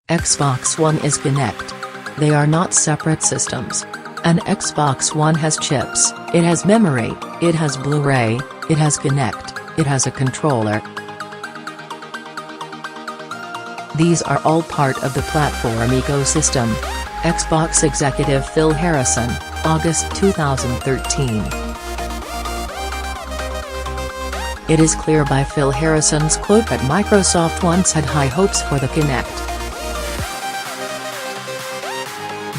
Xbox One is Kinect. They are not separate systems. An Xbox One has chips, it has memory, it has Blu-ray, it has Kinect, it has a controller. These are all part of the platform ecosystem. Xbox executive Phil Harrison, August 2013. It is clear by Phil Harrison's quote that Microsoft once had high hopes for the Kinect.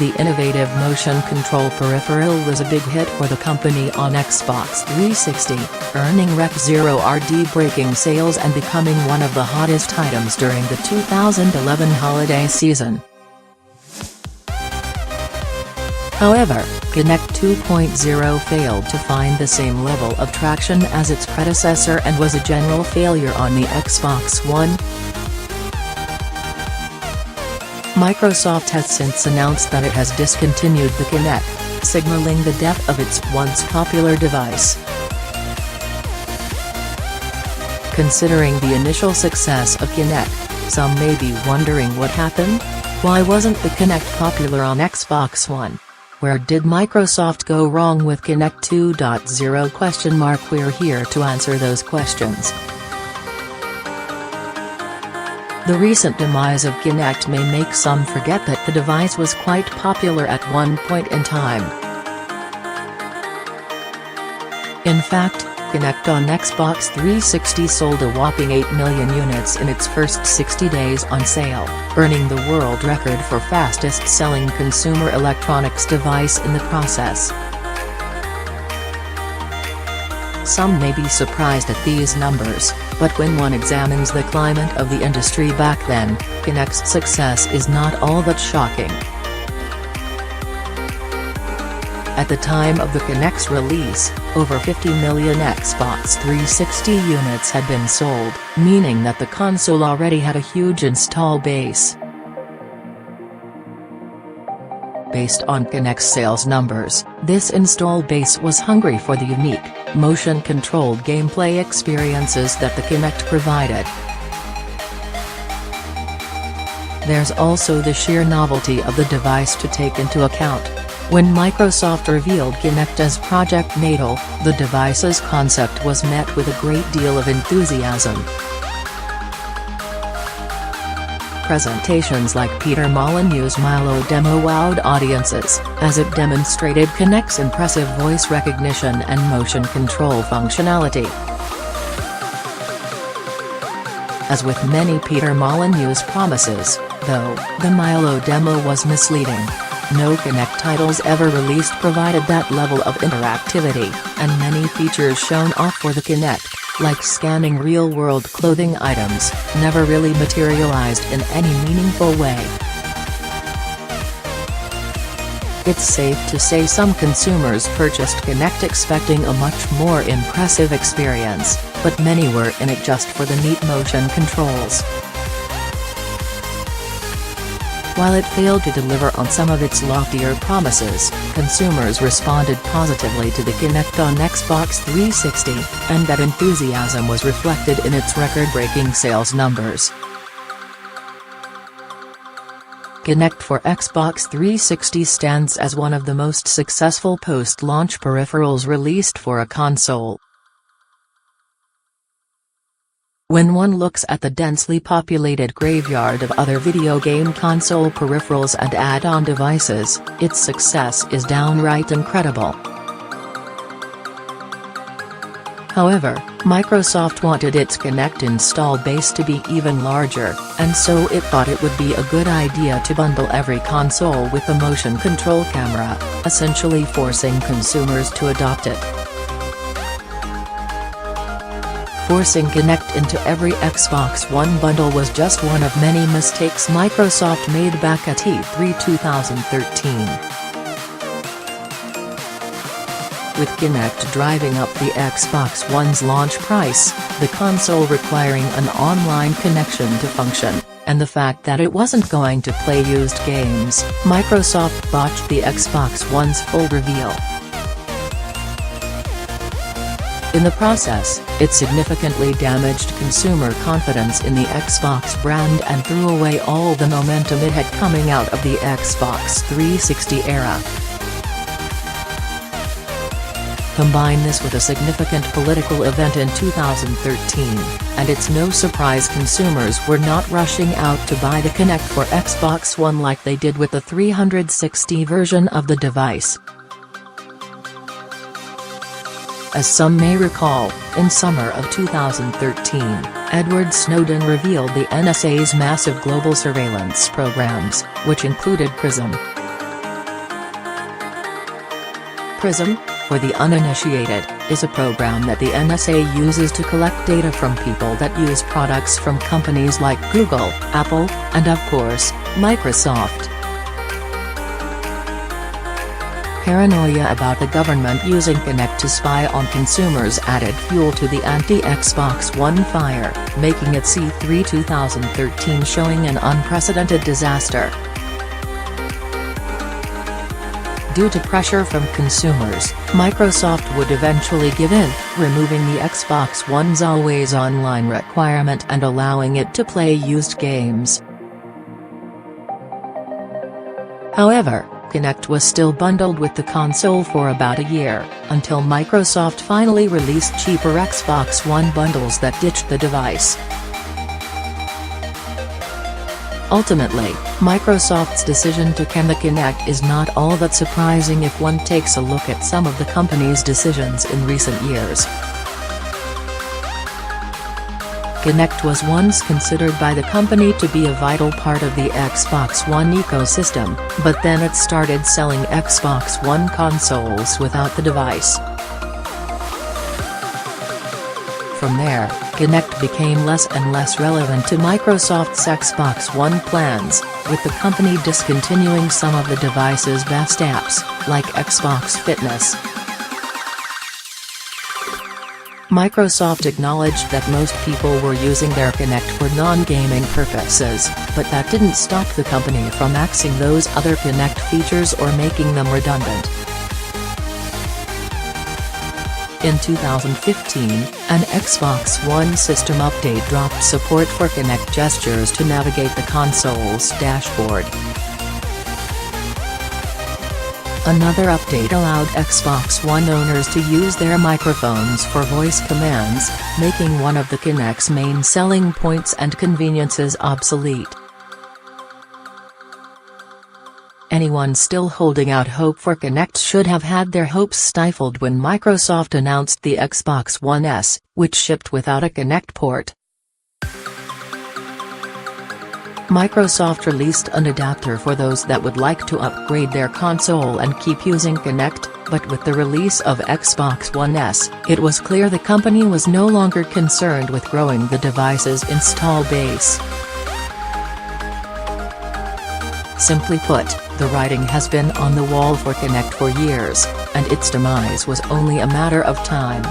The innovative motion control peripheral was a big hit for the company on Xbox 360, earning record-breaking sales and becoming one of the hottest items during the 2011 holiday season. However, Kinect 2.0 failed to find the same level of traction as its predecessor and was a general failure on the Xbox One. Microsoft has since announced that it has discontinued the Kinect, signaling the death of its once popular device. Considering the initial success of Kinect, some may be wondering what happened. Why wasn't the Kinect popular on Xbox One? Where did Microsoft go wrong with Kinect 2.0? We're here to answer those questions. The recent demise of Kinect may make some forget that the device was quite popular at one point in time. In fact, Kinect on Xbox 360 sold a whopping 8 million units in its first 60 days on sale, earning the world record for fastest-selling consumer electronics device in the process. Some may be surprised at these numbers, but when one examines the climate of the industry back then, Kinect's success is not all that shocking. At the time of the Kinect's release, over 50 million Xbox 360 units had been sold, meaning that the console already had a huge install base. Based on Kinect's sales numbers, this install base was hungry for the unique, motion-controlled gameplay experiences that the Kinect provided. There's also the sheer novelty of the device to take into account. When Microsoft revealed Kinect as Project Natal, the device's concept was met with a great deal of enthusiasm. Presentations like Peter Molyneux's Milo demo wowed audiences, as it demonstrated Kinect's impressive voice recognition and motion control functionality. As with many Peter Molyneux's promises, though, the Milo demo was misleading. No Kinect titles ever released provided that level of interactivity, and many features shown off for the Kinect, like scanning real-world clothing items, never really materialized in any meaningful way. It's safe to say some consumers purchased Kinect expecting a much more impressive experience, but many were in it just for the neat motion controls. While it failed to deliver on some of its loftier promises, consumers responded positively to the Kinect on Xbox 360, and that enthusiasm was reflected in its record-breaking sales numbers. Kinect for Xbox 360 stands as one of the most successful post-launch peripherals released for a console. When one looks at the densely populated graveyard of other video game console peripherals and add-on devices, its success is downright incredible. However, Microsoft wanted its Kinect install base to be even larger, and so it thought it would be a good idea to bundle every console with a motion control camera, essentially forcing consumers to adopt it. Forcing Kinect into every Xbox One bundle was just one of many mistakes Microsoft made back at E3 2013. With Kinect driving up the Xbox One's launch price, the console requiring an online connection to function, and the fact that it wasn't going to play used games, Microsoft botched the Xbox One's full reveal. In the process, it significantly damaged consumer confidence in the Xbox brand and threw away all the momentum it had coming out of the Xbox 360 era. Combine this with a significant political event in 2013, and it's no surprise consumers were not rushing out to buy the Kinect for Xbox One like they did with the 360 version of the device. As some may recall, in summer of 2013, Edward Snowden revealed the NSA's massive global surveillance programs, which included PRISM. PRISM, for the uninitiated, is a program that the NSA uses to collect data from people that use products from companies like Google, Apple, and of course, Microsoft. Paranoia about the government using Kinect to spy on consumers added fuel to the anti-Xbox One fire, making its E3 2013 showing an unprecedented disaster. Due to pressure from consumers, Microsoft would eventually give in, removing the Xbox One's always online requirement and allowing it to play used games. However, Kinect was still bundled with the console for about a year, until Microsoft finally released cheaper Xbox One bundles that ditched the device. Ultimately, Microsoft's decision to can the Kinect is not all that surprising if one takes a look at some of the company's decisions in recent years. Kinect was once considered by the company to be a vital part of the Xbox One ecosystem, but then it started selling Xbox One consoles without the device. From there, Kinect became less and less relevant to Microsoft's Xbox One plans, with the company discontinuing some of the device's best apps, like Xbox Fitness. Microsoft acknowledged that most people were using their Kinect for non-gaming purposes, but that didn't stop the company from axing those other Kinect features or making them redundant. In 2015, an Xbox One system update dropped support for Kinect gestures to navigate the console's dashboard. Another update allowed Xbox One owners to use their microphones for voice commands, making one of the Kinect's main selling points and conveniences obsolete. Anyone still holding out hope for Kinect should have had their hopes stifled when Microsoft announced the Xbox One S, which shipped without a Kinect port. Microsoft released an adapter for those that would like to upgrade their console and keep using Kinect, but with the release of Xbox One S, it was clear the company was no longer concerned with growing the device's install base. Simply put, the writing has been on the wall for Kinect for years, and its demise was only a matter of time.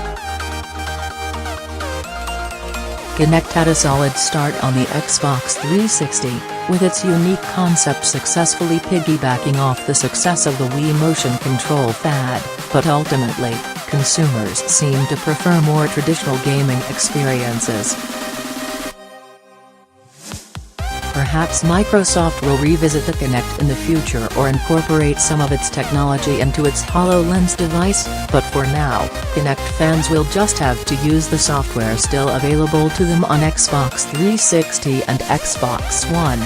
Kinect had a solid start on the Xbox 360, with its unique concept successfully piggybacking off the success of the Wii motion control fad, but ultimately, consumers seem to prefer more traditional gaming experiences. Perhaps Microsoft will revisit the Kinect in the future or incorporate some of its technology into its HoloLens device, but for now, Kinect fans will just have to use the software still available to them on Xbox 360 and Xbox One.